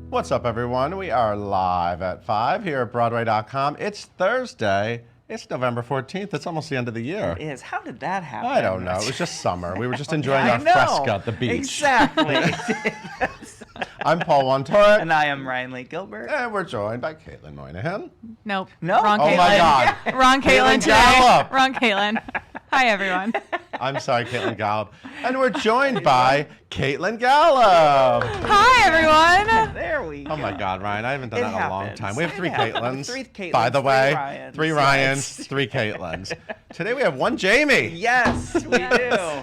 What's up, everyone? We are live at 5 here at Broadway.com. It's Thursday. It's November 14th. It's almost the end of the year. It is. How did that happen? I don't know. It was just summer. We were just enjoying our fresca at the beach. Exactly. I'm Paul Wontorek. And I am Ryan Lee Gilbert. And we're joined by Caitlin Moynihan. Nope. No? Wrong Oh Caitlin. my God. Wrong Caitlin today. Gallup. Wrong Caitlin. Hi, everyone. I'm sorry, Caitlin Gallup. And we're joined by Caitlin Gallup. Hi, everyone. There we go. Oh my God, Ryan, I haven't done It that in a long happens. time. We have three It happens. Caitlins. Three Caitlins, by the way. three Ryans. Three Ryans, three Caitlins. Today we have one Jayme. Yes, we do.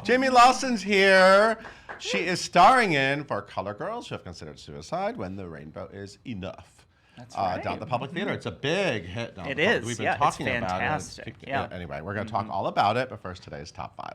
Jayme Lawson's here. She is starring in For Color Girls Who Have Considered Suicide When the Rainbow Is Enough. That's right. Down at the Public Theater. It's a big hit. Down It the public. is. We've been Yeah, talking it's about fantastic. it. Yeah. Anyway, we're going to talk all about it, but first, today's top 5.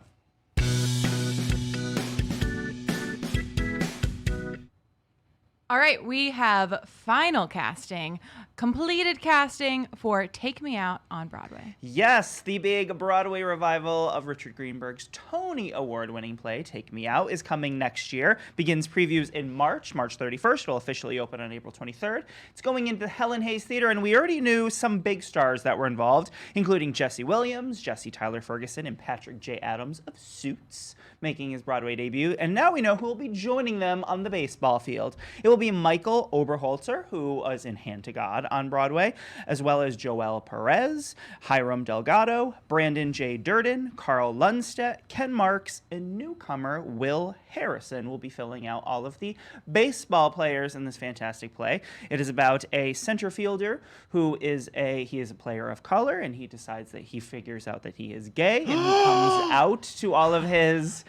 All right, we have final casting, completed casting for Take Me Out on Broadway. Yes, the big Broadway revival of Richard Greenberg's Tony Award-winning play, Take Me Out, is coming next year. Begins previews in March 31st. Will officially open on April 23rd. It's going into the Helen Hayes Theater, and we already knew some big stars that were involved, including Jesse Williams, Jesse Tyler Ferguson, and Patrick J. Adams of Suits, making his Broadway debut. And now we know who will be joining them on the baseball field. It will be Michael Oberholzer, who was in Hand to God on Broadway, as well as Joel Perez, Hiram Delgado, Brandon J. Durden, Carl Lundstedt, Ken Marks, and newcomer Will Harrison will be filling out all of the baseball players in this fantastic play. It is about a center fielder who is a player of color, and he decides that he figures out that he is gay, and he comes out to all of his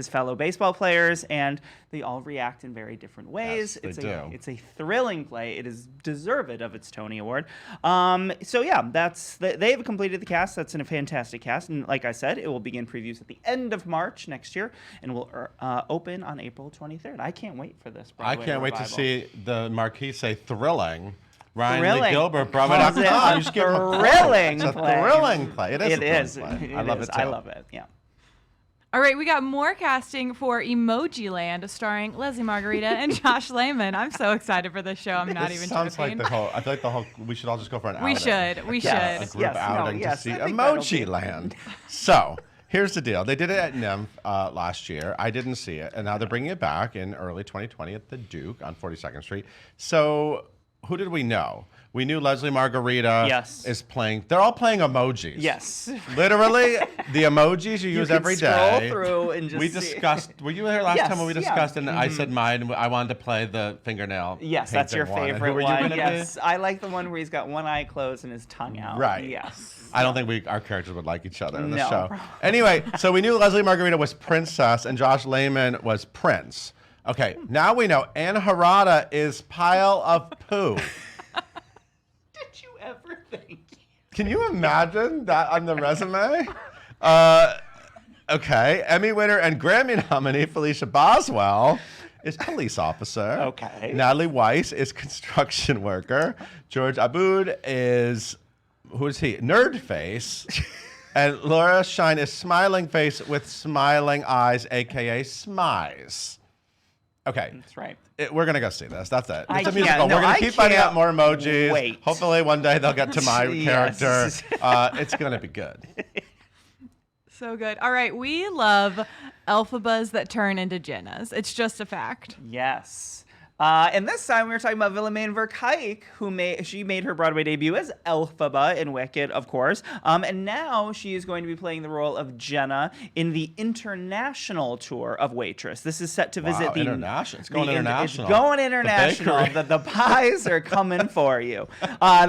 fellow baseball players, and they all react in very different ways. Yes, they do. It's a thrilling play. It is deserved of its Tony Award. So yeah, they've completed the cast. That's a fantastic cast, and like I said, it will begin previews at the end of March next year, and will open on April 23rd. I can't wait for this Broadway I can't wait to revival. see the marquee say thrilling. Ryan Thrilling. Lee Gilbert, Calls it Broadway.com. a You should give him a point. thrilling It's a play. thrilling play. It is It a is. thrilling play. It I love is. it too. I love it. Yeah. All right, we got more casting for Emoji Land, starring Leslie Margarita and Josh Lehman. I'm so excited for this show. I'm not This even sounds joking. like I feel like the whole. We should all just go for an outing. We should. We Yes. A should. group Yes, no, outing yes, to see I think that'll Emoji be- Land. So here's the deal. They did it at NYMF last year. I didn't see it, and now they're bringing it back in early 2020 at the Duke on 42nd Street. So who did we know? We knew Leslie Margarita Yes. is playing. They're all playing emojis. Yes. Literally, the emojis you use can every scroll day. through and just we see. discussed. Were you here last Yes, time when we yeah. discussed? And I said mine. I wanted to play the fingernail. Yes, that's your painting one. And favorite who were you one. gonna be? Yes, I like the one where he's got one eye closed and his tongue out. Right. Yes. I don't think our characters would like each other in the No, show. probably. Anyway, so we knew Leslie Margarita was Princess and Josh Lehman was Prince. Okay, now we know Anne Harada is Pile of Poo. Did you ever think? Can you imagine that on the resume? Okay, Emmy winner and Grammy nominee Felicia Boswell is police officer. Okay. Natalie Weiss is construction worker. George Aboud is, who is he? Nerd face. And Laura Shine is smiling face with smiling eyes, aka Smize. Okay. That's right. We're going to go see this. That's it. I It's a can't- musical. no, We're going I to keep finding out can't more emojis. wait. Hopefully one day they'll get to my Yes. character. It's going to be good. So good. All right, we love Elphabas that turn into Jennas. It's just a fact. Yes. And this time we were talking about Willemijn Verkijk, who made her Broadway debut as Elphaba in Wicked, of course. And now she is going to be playing the role of Jenna in the international tour of Waitress. This is set to visit the international. It's going international. It's going international. The The pies are coming for you.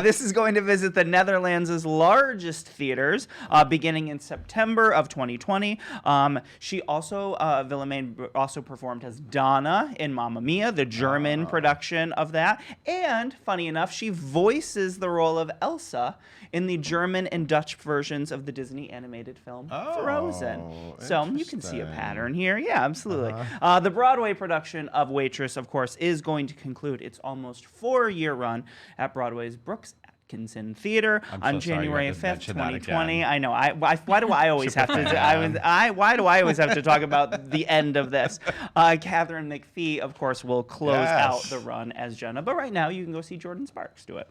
This is going to visit the Netherlands' largest theaters, beginning in September of 2020. She also, Willemijn also performed as Donna in Mamma Mia, the German production of that. And funny enough, she voices the role of Elsa in the German and Dutch versions of the Disney animated film Frozen. So you can see a interesting. pattern here. Yeah, absolutely. The Broadway production of Waitress, of course, is going to conclude its almost 4-year run at Broadway's Brooks Atkinson Theater I'm on so sorry you January had to 5th, mention that 2020. again. I know. Why do I always have to? Why do I always have to talk about the end of this? Catherine McPhee, of course, will close out the run as Jenna. But right now, you can go see Jordan Sparks do it.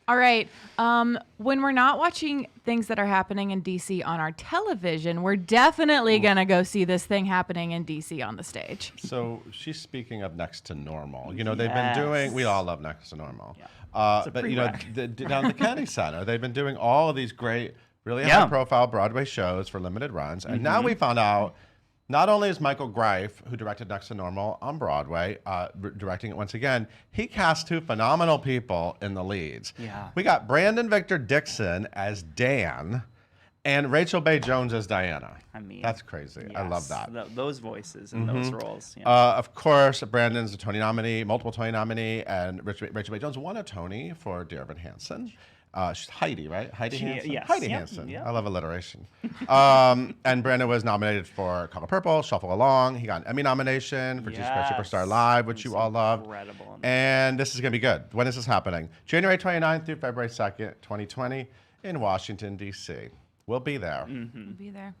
All right. When we're not watching things that are happening in DC on our television, we're definitely going to go see this thing happening in DC on the stage. So she's speaking of Next to Normal. You know, they've been doing, we all love Next to Normal. Yeah. But, you know, down at the Kennedy Center, they've been doing all of these great, really high-profile Broadway shows for limited runs. And now we found out not only is Michael Greif, who directed Next to Normal on Broadway, directing it once again, he cast 2 phenomenal people in the leads. Yeah. We got Brandon Victor Dixon as Dan and Rachel Bay Jones as Diana. I mean, that's crazy. I love that. Those voices and those roles. Yeah. Of course, Brandon's a Tony nominee, multiple Tony nominee, and Rachel Bay Jones won a Tony for Dear Evan Hansen. She's Heidi, right? Heidi Hansen? Yes. Heidi Yep. Hansen. Yep. I love alliteration. And Brandon was nominated for Color Purple, Shuffle Along. He got an Emmy nomination for Jesus Christ Superstar Live, which you all love. Incredible. And this is going to be good. When is this happening? January 29th through February 2nd, 2020 in Washington, D.C. We'll be there. We'll be there.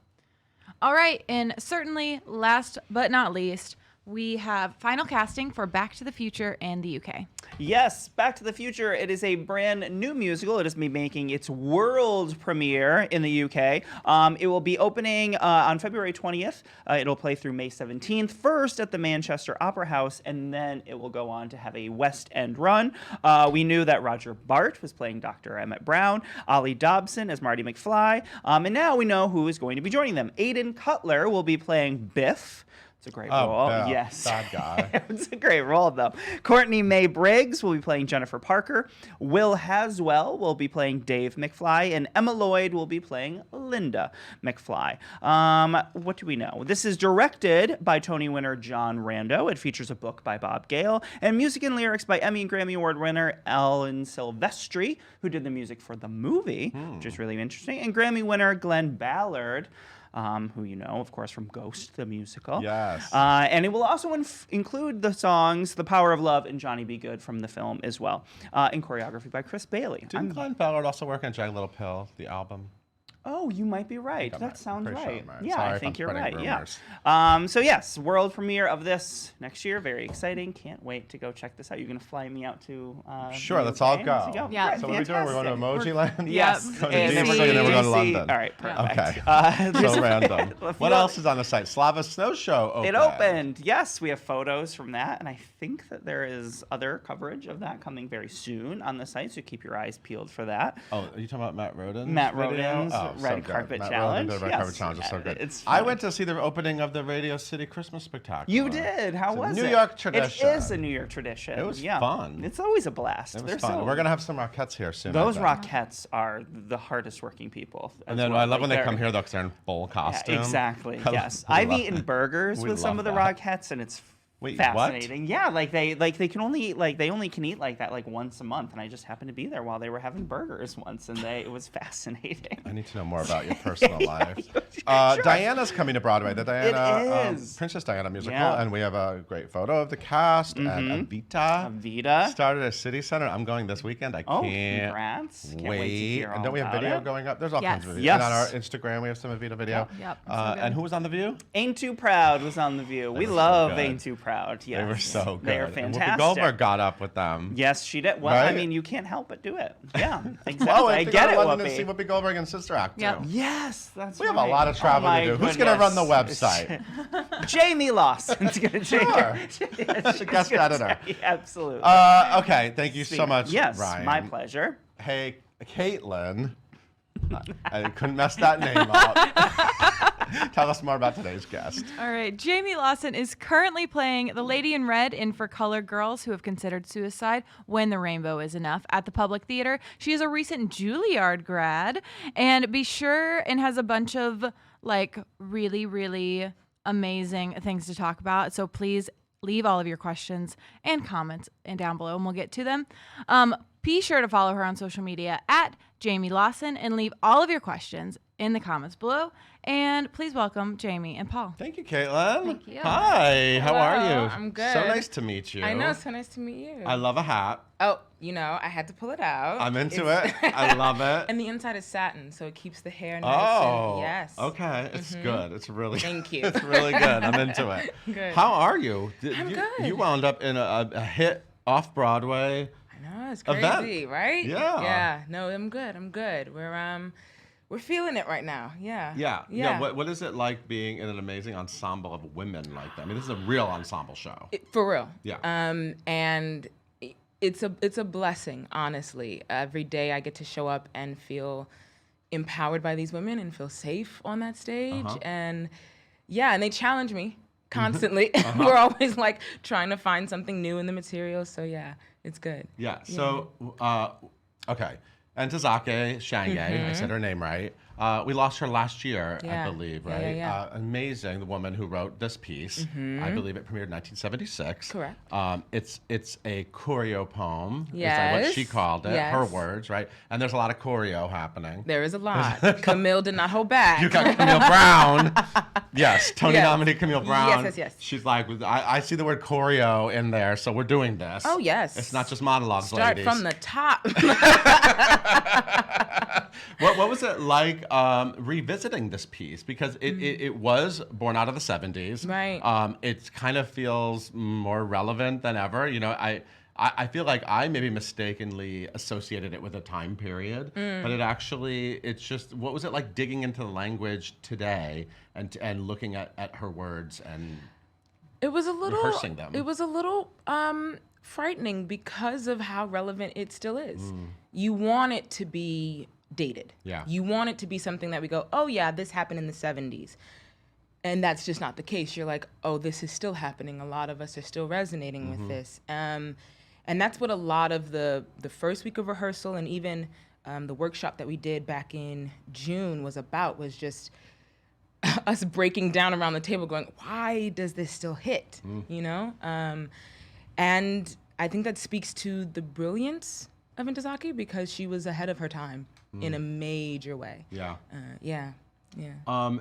All right. And certainly, last but not least, we have final casting for Back to the Future in the UK. Yes, Back to the Future. It is a brand new musical. It is making its world premiere in the UK. It will be opening on February 20th. It'll play through May 17th, first at the Manchester Opera House, and then it will go on to have a West End run. We knew that Roger Bart was playing Dr. Emmett Brown, Ollie Dobson as Marty McFly, and now we know who is going to be joining them. Aidan Cutler will be playing Biff. It's a great role. Yeah, yes. bad guy. It's a great role, though. Courtney May Briggs will be playing Jennifer Parker. Will Haswell will be playing Dave McFly. And Emma Lloyd will be playing Linda McFly. What do we know? This is directed by Tony winner John Rando. It features a book by Bob Gale and music and lyrics by Emmy and Grammy Award winner Alan Silvestri, who did the music for the movie, which is really interesting, and Grammy winner Glenn Ballard, who you know, of course, from Ghost, the musical. Yes. And it will also include the songs The Power of Love and Johnny Be Good from the film as well, in choreography by Chris Bailey. Didn't Glenn Ballard also work on Jagged Little Pill, the album? Oh, you might be right. That sounds pretty right. sure I'm right. Yeah, Sorry I if think I'm you're spreading right. rumors. Yeah. So yes, world premiere of this next year. Very exciting. Can't wait to go check this out. You're gonna fly me out to. Sure, the let's UK all to go. Yeah. Great, So what are we doing? We're going to Emoji Land? Yes. Yep. Going to And DC, then we're and then we're going to DC. London. All right, perfect. Okay. So random. a few What else is on the site? Slava Snow Show opened. It opened. Yes, we have photos from that, and I think that there is other coverage of that coming very soon on the site. So keep your eyes peeled for that. Oh, are you talking about Matt Roden's Matt video? Roden's Oh, so Red good. Carpet Matt Challenge. Roden did the Red Yes. Carpet Challenge is so good. It's I fun. went to see the opening of the Radio City Christmas Spectacular. You did. How It's a was it? New York tradition. It is a New York tradition. It was yeah. fun. It's always a blast. It was They're fun. so- We're gonna have some Rockettes here soon. I Those think. Rockettes are the hardest working people. And as then well. I love Like, when they they're- come here though, because they're in full Yeah, costume. exactly. I Yes, love I've it. eaten burgers We with some love of the that. Rockettes, and it's Wait, what? fascinating. Yeah, they can only they only can eat like that like once a month, and I just happened to be there while they were having burgers once, and it was fascinating. I need to know more about your personal life. Sure. Diana's coming to Broadway. The Diana, It is. Princess Diana musical, Yeah. and we have a great photo of the cast. And Avita Avita. started at City Center. I'm going this weekend. I Oh, can't congrats. Can't wait. wait to hear And all don't we have about video it. going up? There's all kinds of videos. Yes. And on our Instagram, we have some Avita video. Yep. So good. And who was on The View? Ain't Too Proud was on The View. We were so love good. Ain't Too Proud. Yes. They were so good. They are And fantastic. Whoopi Goldberg got up with them. Yes, she did. Well, I Right? mean, you can't help but do it. Yeah, exactly. Oh, I and get it, London to see Whoopi. Whoopi Goldberg and Sister Act Yep. too. Yes, that's We right. have a lot of traveling to do. Who's going to run the website? Jayme Lawson's going to take Sure. it. The guest editor. Absolutely. Okay, thank you so much, Yes, Ryan. my pleasure. Hey, Caitlin. I couldn't mess that name up. Tell us more about today's guest. All right. Jayme Lawson is currently playing the Lady in Red in For Colored Girls Who Have Considered Suicide When the Rainbow Is Enough at the Public Theater. She is a recent Juilliard grad and has a bunch of like really, really amazing things to talk about. So please leave all of your questions and comments down below and we'll get to them. Be sure to follow her on social media at Jayme Lawson and leave all of your questions in the comments below. And please welcome Jayme and Paul. Thank you, Caitlin. Thank you. Hi, how are Hello, you? I'm good. So nice to meet you. I know, so nice to meet you. I love a hat. Oh, you know, I had to pull it out. I'm into it. I love it. And the inside is satin, so it keeps the hair nice. Oh, And, yes. Okay, it's good. It's really Thank you. It's really good. I'm into it. Good. How are you? I'm good. You wound up in a hit off Broadway. I know, it's Event. crazy, right? Yeah. Yeah. No, I'm good. I'm good. We're feeling it right now. Yeah. Yeah. What is it like being in an amazing ensemble of women like that? I mean, this is a real ensemble show. For real. Yeah. And it's a blessing, honestly. Every day I get to show up and feel empowered by these women and feel safe on that stage. And and they challenge me constantly. We're always like trying to find something new in the material. So yeah, it's good. Yeah. So, okay. And Tazake Shange, I said her name right. We lost her last year, Yeah. I believe, Yeah, right? yeah. Amazing, the woman who wrote this piece. I believe it premiered in 1976. Correct. It's a choreo poem. Is Yes. that what she called it? Yes. Her words, right? And there's a lot of choreo happening. There is a lot. Camille did not hold back. You got Camille Brown. Yes, Tony Yes. nominee Camille Brown. Yes. She's like, I see the word choreo in there, so we're doing this. Oh, yes. It's not just monologues, Start ladies. from the top. What was it like revisiting this piece? Because it was born out of the 70s. Right. It kind of feels more relevant than ever. You know, I feel like I maybe mistakenly associated it with a time period, but it's just, what was it like digging into the language today and looking at her words and It was a little rehearsing them? It was a little frightening because of how relevant it still is. You want it to be dated. Yeah. You want it to be something that we go, oh yeah, this happened in the 70s. And that's just not the case. You're like, oh, this is still happening. A lot of us are still resonating with this. And that's what a lot of the first week of rehearsal and even the workshop that we did back in June was just us breaking down around the table going, why does this still hit? You know? And I think that speaks to the brilliance of Ntozake because she was ahead of her time in a major way. Yeah. Yeah.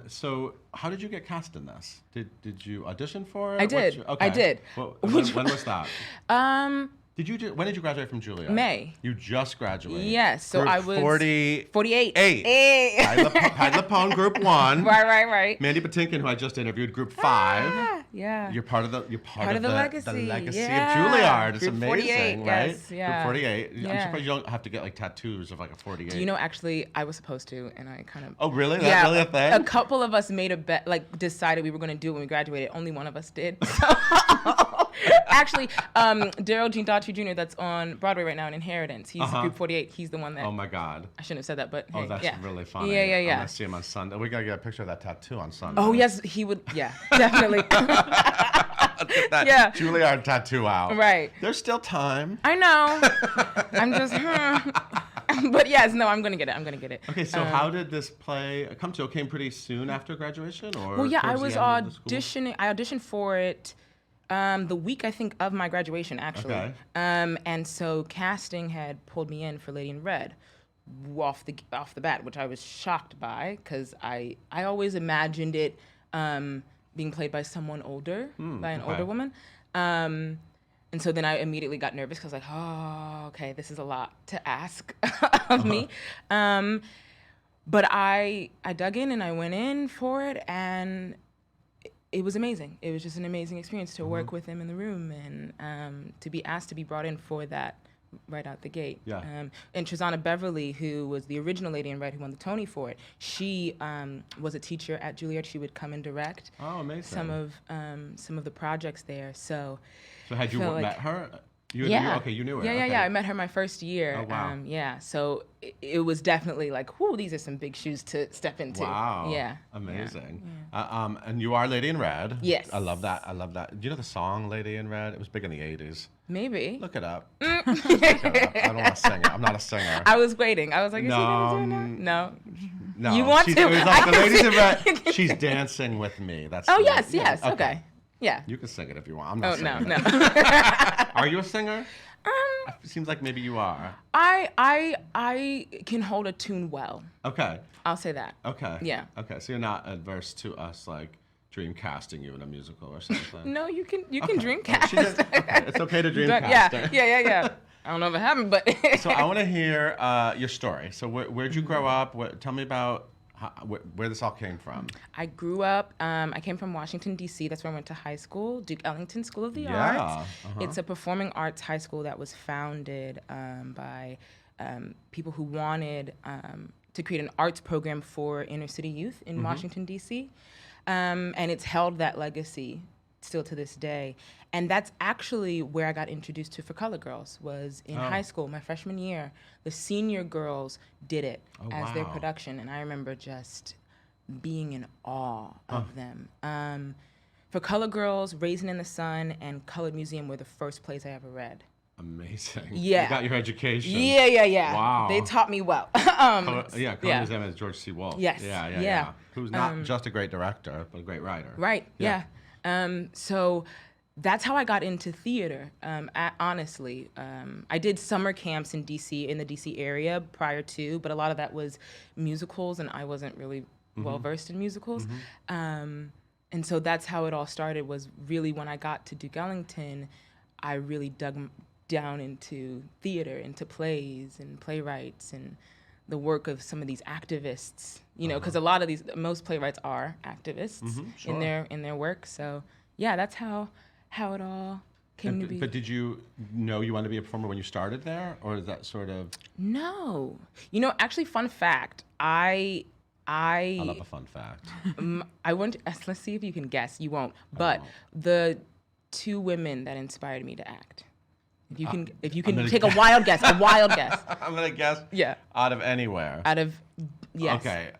So how did you get cast in this? Did you audition for it? I did. Okay. I did. When was that? Um, When did you graduate from Juilliard? May. You just graduated. Yes. So Group I was 48. 48. Patty Lapone, Group 1. Right. Mandy Patinkin, who I just interviewed, Group 5. Yeah. You're part of the legacy. The legacy Yeah. of Juilliard. It's Group amazing, 48, right? yes, yeah. Group 48. I'm Yeah. surprised you don't have to get like tattoos of like a 48. Do you know, actually, I was supposed to, and I kind of... Oh, really? That's really a thing? A couple of us made a bet, like decided we were going to do it when we graduated. Only one of us did. Actually, Daryl Gene Daughtry Jr., that's on Broadway right now in Inheritance. He's Group 48. He's the one that... Oh my God. I shouldn't have said that, but Oh, hey, that's yeah. really funny. Yeah. I'm gonna see him on Sunday. We gotta get a picture of that tattoo on Sunday. Oh, yes, he would. Yeah, definitely. Get that Yeah. Juilliard tattoo out. Right. There's still time. I know. I'm just... But yes, no, I'm going to get it. Okay, so how did this play come to? It came pretty soon after graduation, or? Well, yeah, I towards was the end of the school? auditioning. I auditioned for it the week, I think, of my graduation, actually. Okay. And so casting had pulled me in for Lady in Red off the bat, which I was shocked by because I always imagined it being played by someone older, by an older woman. And so then I immediately got nervous because I was like, oh, okay, this is a lot to ask of me. But I dug in and I went in for it, and it was amazing. It was just an amazing experience to work with him in the room and to be asked to be brought in for that right out the gate. Yeah. And Trezana Beverly, who was the original Lady in Red who won the Tony for it, she was a teacher at Juilliard. She would come and direct some of the projects there. So had you felt met her? You knew her. Yeah. I met her my first year. Oh, wow. So it was definitely like, whoo, these are some big shoes to step into. Wow. Yeah. Amazing. And you are Lady in Red. Yes. I love that. Do you know the song Lady in Red? It was big in the 80s. Maybe. Look it up. Look it up. I don't want to sing it. I'm not a singer. I was waiting. I was like, is he going to do it now? No. No. You want to? It was like I the can Ladies in see- Red. She's dancing with me. That's. Oh, the- yes. Okay. Yeah. You can sing it if you want. I'm not Oh, singing. no. Are you a singer? It seems like maybe you are. I can hold a tune well. Okay. I'll say that. Okay. Yeah. Okay. So you're not adverse to us like dream casting you in a musical or something. No, you can dream Oh, cast. she did- okay. It's okay to dream Yeah, cast her. yeah. I don't know if it happened, but So I want to hear your story. So where'd you grow up? Tell me about where this all came from. I grew up, I came from Washington, D.C. That's where I went to high school, Duke Ellington School of the Yeah, Arts. It's a performing arts high school that was founded by people who wanted to create an arts program for inner city youth in Washington, D.C. And it's held that legacy still to this day. And that's actually where I got introduced to For Color Girls, was in high school, my freshman year. The senior girls did it as their wow. production, and I remember just being in awe of them. For Color Girls, Raisin in the Sun, and Colored Museum were the first plays I ever read. Amazing. Yeah. You got your education. Yeah. Wow. They taught me well. Color Museum is George C. Wolfe. Yes. Yeah. Who's not just a great director, but a great writer. Right. Yeah. So that's how I got into theater. Honestly, I did summer camps in DC, in the DC area prior to, but a lot of that was musicals, and I wasn't really well versed in musicals. And so that's how it all started. Was really when I got to Duke Ellington, I really dug down into theater, into plays and playwrights, and the work of some of these activists. You know, because a lot of most playwrights are activists Sure. in their work. So yeah, that's how it all came to be. But did you know you wanted to be a performer when you started there, or is that sort of? No, you know, actually, fun fact. I love a fun fact. I went. Let's see if you can guess. You won't. But the two women that inspired me to act. If you can take a wild guess. I'm gonna guess. Yeah. Out of anywhere. Yes. Okay.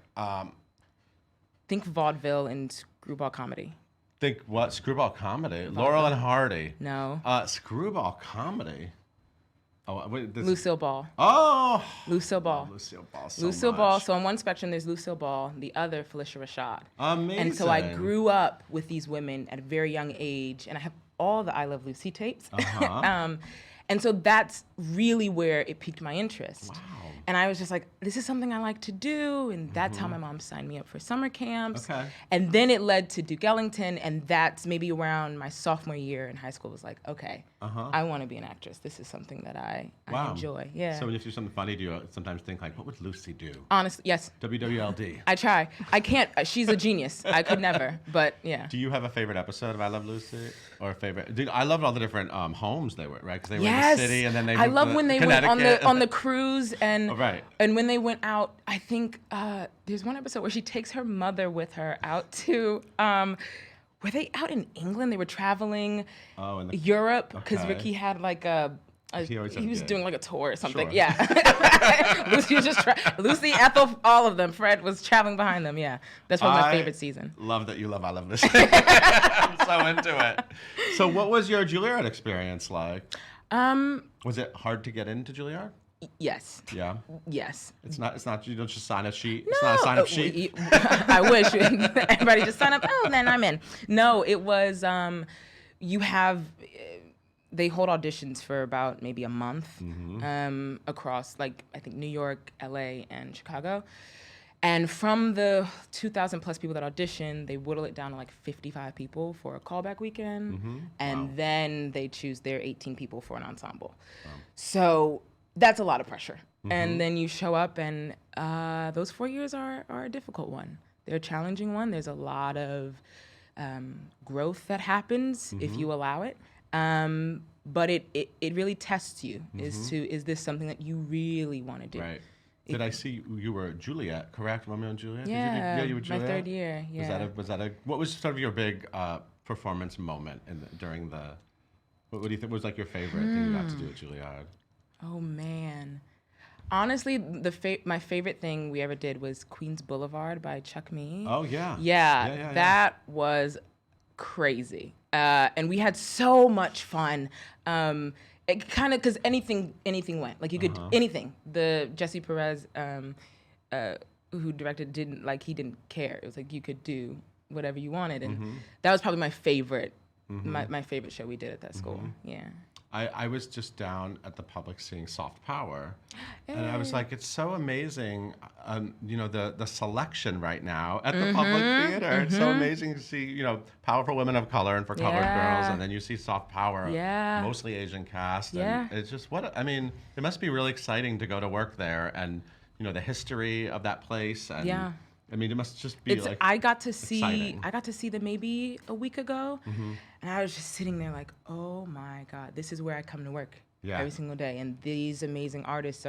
Think vaudeville and screwball comedy. Think what? Screwball comedy. Laurel and Hardy. No. Screwball comedy. Oh, wait, Lucille Ball. Oh. Lucille Ball. Lucille Ball. Lucille Ball. So on one spectrum, there's Lucille Ball, the other Felicia Rashad. Amazing. And so I grew up with these women at a very young age, and I have all the I Love Lucy tapes. And so that's really where it piqued my interest. Wow. And I was just like, this is something I like to do. And that's how my mom signed me up for summer camps. Okay. And then it led to Duke Ellington. And that's maybe around my sophomore year in high school was like, okay, I want to be an actress. This is something that I enjoy. Yeah. So when you do something funny, do you sometimes think like, what would Lucy do? Honestly, yes. WWLD. I try. I can't. She's a genius. I could never. But yeah. Do you have a favorite episode of I Love Lucy, or a favorite? Dude, I loved all the different homes they were, right? Because they were in the city, and then they. I love when they went on the cruise, and right. And when they went out, I think there's one episode where she takes her mother with her out to. Were they out in England? They were traveling Europe because okay. Ricky had like he was doing like a tour or something. Sure. Yeah. Lucy was just Lucy, Ethel, all of them. Fred was traveling behind them. Yeah, that's one of my favorite season. Love that you love I Love Lucy. I'm so into it. So, what was your Juilliard experience like? Was it hard to get into Juilliard? Yes. Yeah. Yes. It's not. You don't just sign a sheet. It's not a sign up sheet. I wish everybody just sign up. Oh, then I'm in. No, it was. You have. They hold auditions for about maybe a month across, like, I think New York, LA, and Chicago. And from the 2,000 plus people that audition, they whittle it down to like 55 people for a callback weekend. And then they choose their 18 people for an ensemble. Wow. So that's a lot of pressure. And then you show up, and those 4 years are a difficult one. They're a challenging one. There's a lot of growth that happens if you allow it. But it really tests you. Is this something that you really want to do? Right. Did I see you were Juliet, correct? Romeo and Juliet? Yeah, you were Juliet? my third year. Yeah. What was sort of your big performance moment during the? What do you think was like your favorite thing you got to do at Juilliard? Oh man, honestly, my favorite thing we ever did was Queens Boulevard by Chuck Mee. Oh yeah. Yeah. That was crazy, and we had so much fun. It kind of, because anything went. Like you could anything. The Jesse Perez, who directed, he didn't care. It was like you could do whatever you wanted, and that was probably my favorite, my favorite show we did at that school. Yeah. I was just down at the Public seeing Soft Power, and I was like, it's so amazing, the selection right now at the Public Theater. It's so amazing to see, powerful women of color and for colored girls, and then you see Soft Power, mostly Asian cast, and it's just it must be really exciting to go to work there, and the history of that place, and it must just be I got to exciting. see them maybe a week ago, and I was just sitting there like, oh my God, this is where I come to work every single day. And these amazing artists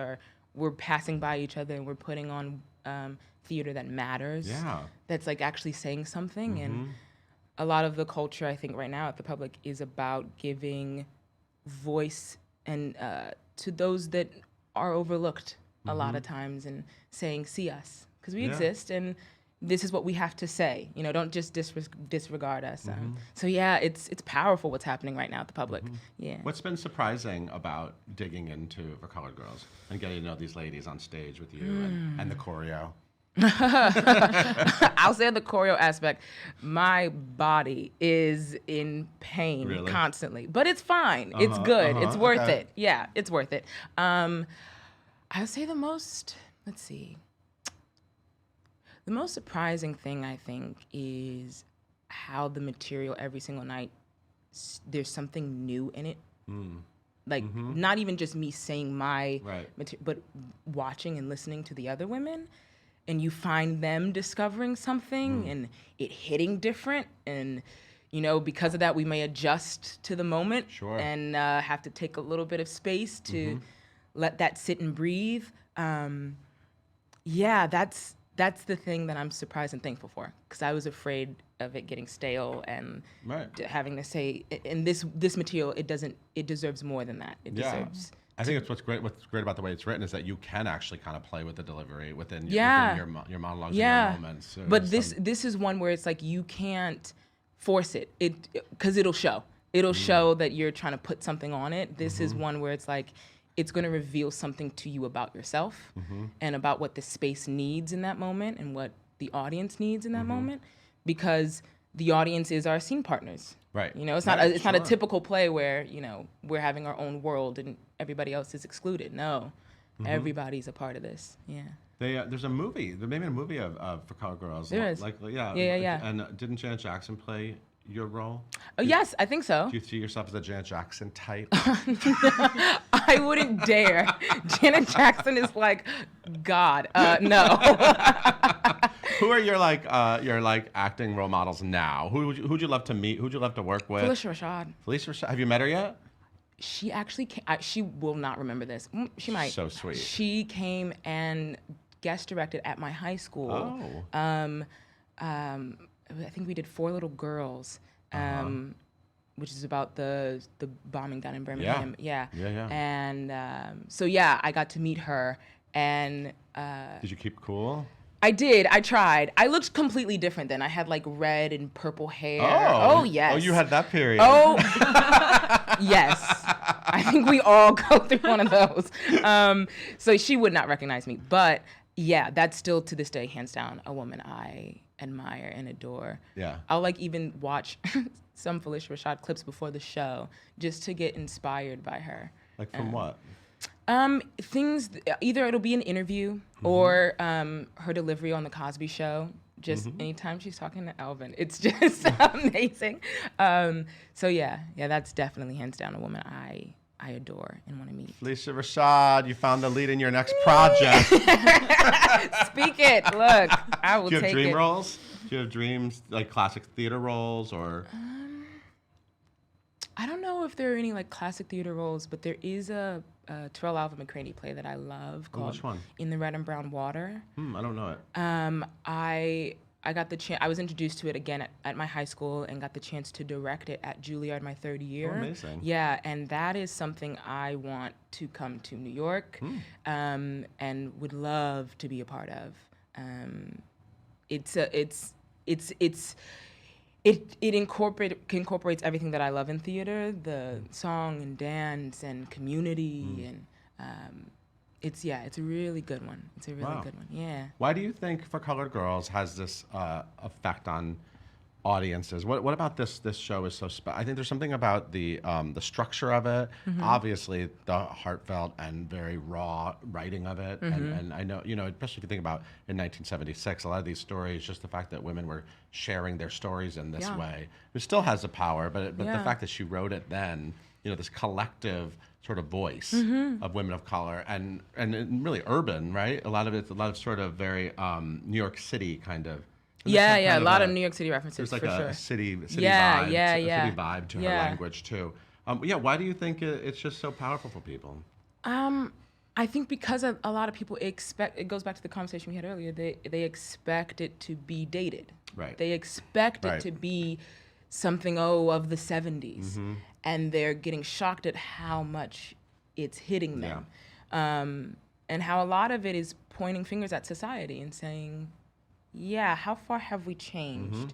we're passing by each other and we're putting on theater that matters. Yeah. That's like actually saying something. And a lot of the culture, I think, right now at the Public is about giving voice and to those that are overlooked a lot of times, and saying, see us. Because we exist, and this is what we have to say. Don't just disregard us. So yeah, it's powerful what's happening right now at the Public. Yeah. What's been surprising about digging into For Colored Girls and getting to know these ladies on stage with you and the choreo? I'll say the choreo aspect, my body is in pain constantly, but it's fine. It's good. It's worth it. Yeah, it's worth it. I would say the most surprising thing, I think, is how the material every single night, there's something new in it. Not even just me saying my material, but watching and listening to the other women. And you find them discovering something and it hitting different. And, because of that, we may adjust to the moment and have to take a little bit of space to let that sit and breathe. That's the thing that I'm surprised and thankful for, because I was afraid of it getting stale and having to say, in this material, it deserves more than that. It deserves. I think it's what's great about the way it's written is that you can actually kind of play with the delivery within your monologues and your moments. So but this is one where it's like you can't force it because it'll show. It'll show that you're trying to put something on it. This is one where it's like, it's going to reveal something to you about yourself and about what the space needs in that moment and what the audience needs in that moment, because the audience is our scene partners. Right. It's not a typical play where, we're having our own world and everybody else is excluded. No, everybody's a part of this. Yeah. There's a movie. There may be a movie of For Colored Girls. There is. Yeah. And didn't Janet Jackson play your role? Oh, yes, I think so. Do you see yourself as a Janet Jackson type? I wouldn't dare. Janet Jackson is like God. No. Who are your acting role models now? Who'd you love to meet? Who'd you love to work with? Felicia Rashad. Felicia Rashad. Have you met her yet? She actually came, she will not remember this. She might. So sweet. She came and guest directed at my high school. Oh. I think we did Four Little Girls, which is about the bombing down in Birmingham. Yeah. And so I got to meet her. And did you keep cool? I did. I tried. I looked completely different then. I had like red and purple hair. Oh, yes. Oh, you had that period. Oh, yes. I think we all go through one of those. So she would not recognize me. But yeah, that's still to this day, hands down, a woman I admire and adore. Yeah. I'll even watch some Felicia Rashad clips before the show just to get inspired by her. Like from what? Things, either it'll be an interview or her delivery on The Cosby Show. Just anytime she's talking to Alvin, it's just amazing. So yeah, that's definitely hands down a woman I adore and want to meet. Felicia Rashad, you found the lead in your next project. Speak it. Look, I will take it. Do you have dream roles? Do you have dreams, like classic theater roles, or? I don't know if there are any like classic theater roles, but there is a Terrell Alvin McCraney play that I love called which one? In the Red and Brown Water. I don't know it. I got the chance. I was introduced to it again at my high school and got the chance to direct it at Juilliard my third year. Oh, amazing. Yeah, and that is something I want to come to New York, and would love to be a part of. It incorporates everything that I love in theater, the song and dance and community, and it's a really good one. It's a really good one. Yeah. Why do you think For Colored Girls has this effect on audiences. What about this show is so special? I think there's something about the structure of it. Obviously, the heartfelt and very raw writing of it. And I know, especially if you think about in 1976, a lot of these stories, just the fact that women were sharing their stories in this way, it still has a power. But the fact that she wrote it then, this collective sort of voice of women of color and really urban, right? A lot of sort of very New York City kind of. A lot of New York City references. There's like for a sure. city vibe. Yeah. A city vibe to her language too. Why do you think it's just so powerful for people? I think because a lot of people expect, it goes back to the conversation we had earlier, they expect it to be dated. Right. They expect it to be something, of the 70s. And they're getting shocked at how much it's hitting them. And how a lot of it is pointing fingers at society and saying, how far have we changed?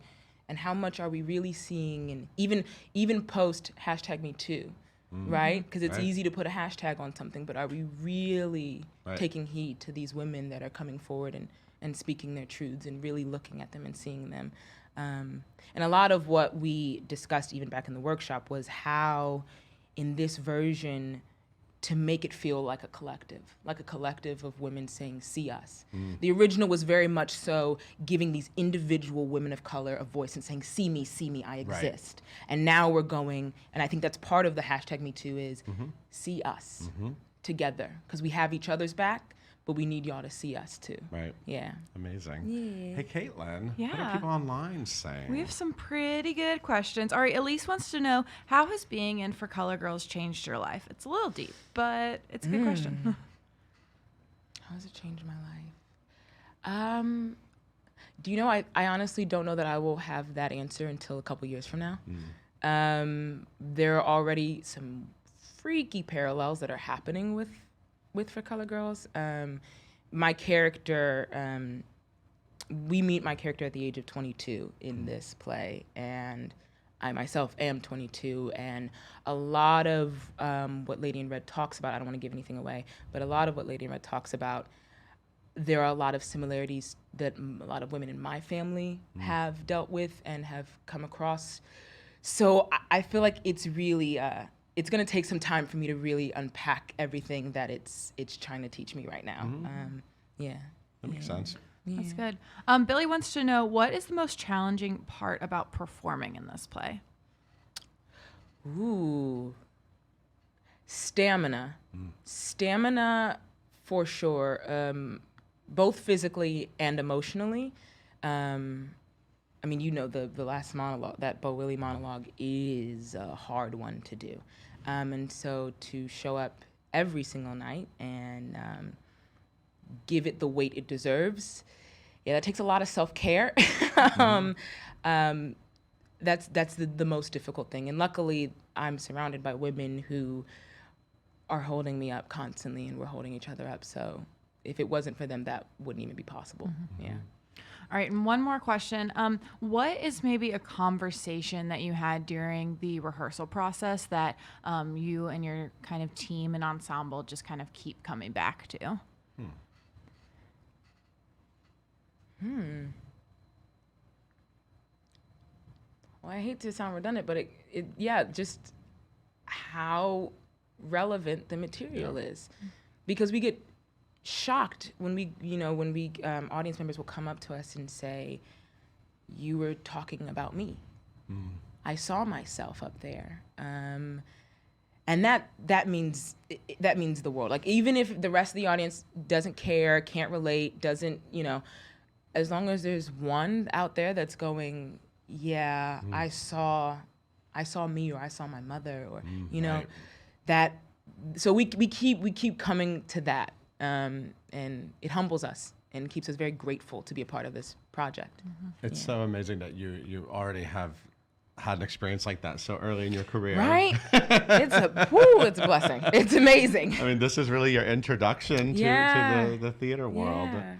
And how much are we really seeing? And even post #MeToo, right? Because it's easy to put a hashtag on something, but are we really taking heed to these women that are coming forward and speaking their truths and really looking at them and seeing them? And a lot of what we discussed even back in the workshop was how in this version, to make it feel like a collective of women saying, see us. The original was very much so giving these individual women of color a voice and saying, see me, I exist. And now we're going, and I think that's part of the #MeToo is see us together, because we have each other's back, but we need y'all to see us too. Right. Yeah. Amazing. Yeah. Hey, Caitlin, what Yeah. are people online saying? We have some pretty good questions. All right, Elise wants to know, how has being in For Color Girls changed your life? It's a little deep, but it's a good question. How has it changed my life? Do you know, I honestly don't know that I will have that answer until a couple years from now. There are already some freaky parallels that are happening with For Color Girls. My character, we meet my character at the age of 22 in this play, and I myself am 22, and a lot of what Lady in Red talks about, I don't want to give anything away, but a lot of what Lady in Red talks about, there are a lot of similarities that a lot of women in my family have dealt with and have come across. So I feel like it's really, it's going to take some time for me to really unpack everything that it's trying to teach me right now. That makes sense. That's good. Billy wants to know, what is the most challenging part about performing in this play? Ooh. Stamina. Stamina for sure, both physically and emotionally. I mean, the last monologue, that Bo Willie monologue is a hard one to do. And so to show up every single night and give it the weight it deserves, that takes a lot of self-care. That's the most difficult thing. And luckily, I'm surrounded by women who are holding me up constantly, and we're holding each other up. So if it wasn't for them, that wouldn't even be possible. Yeah. All right, and one more question. What is maybe a conversation that you had during the rehearsal process that you and your kind of team and ensemble just kind of keep coming back to? Well, I hate to sound redundant, but just how relevant the material is. Because we get shocked when audience members will come up to us and say, you were talking about me. I saw myself up there. And that means the world. Like, even if the rest of the audience doesn't care, can't relate, doesn't, as long as there's one out there that's going, I saw me, or I saw my mother, or that. So we keep coming to that, and it humbles us and keeps us very grateful to be a part of this project. It's so amazing that you already have had an experience like that so early in your career. Right? It's a blessing. It's amazing. I mean, this is really your introduction to the theater world. Yeah.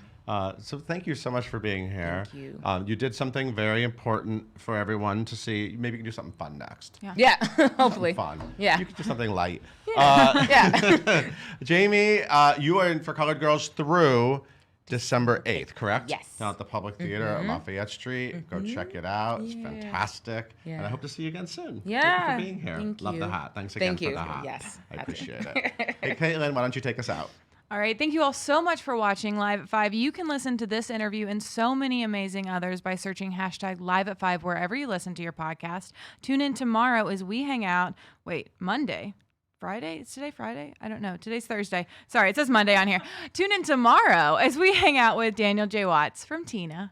So thank you so much for being here. Thank you. You did something very important for everyone to see. Maybe you can do something fun next. Yeah, hopefully. Fun. Yeah. You could do something light. Yeah. Jayme, you are in For Colored Girls through December 8th, correct? Yes. Down at the Public Theater at Lafayette Street. Go check it out. It's fantastic. Yeah. And I hope to see you again soon. Yeah. Thank you for being here. Thank Love you. the hat. Thanks again Thank you. for the hat. Yes. I appreciate it. Hey, Caitlin, why don't you take us out? All right. Thank you all so much for watching Live at 5. You can listen to this interview and so many amazing others by searching hashtag Live at 5 wherever you listen to your podcast. Tune in tomorrow as we hang out. Monday. Friday? Is today Friday? I don't know. Today's Thursday. Sorry, it says Monday on here. Tune in tomorrow as we hang out with Daniel J. Watts from Tina.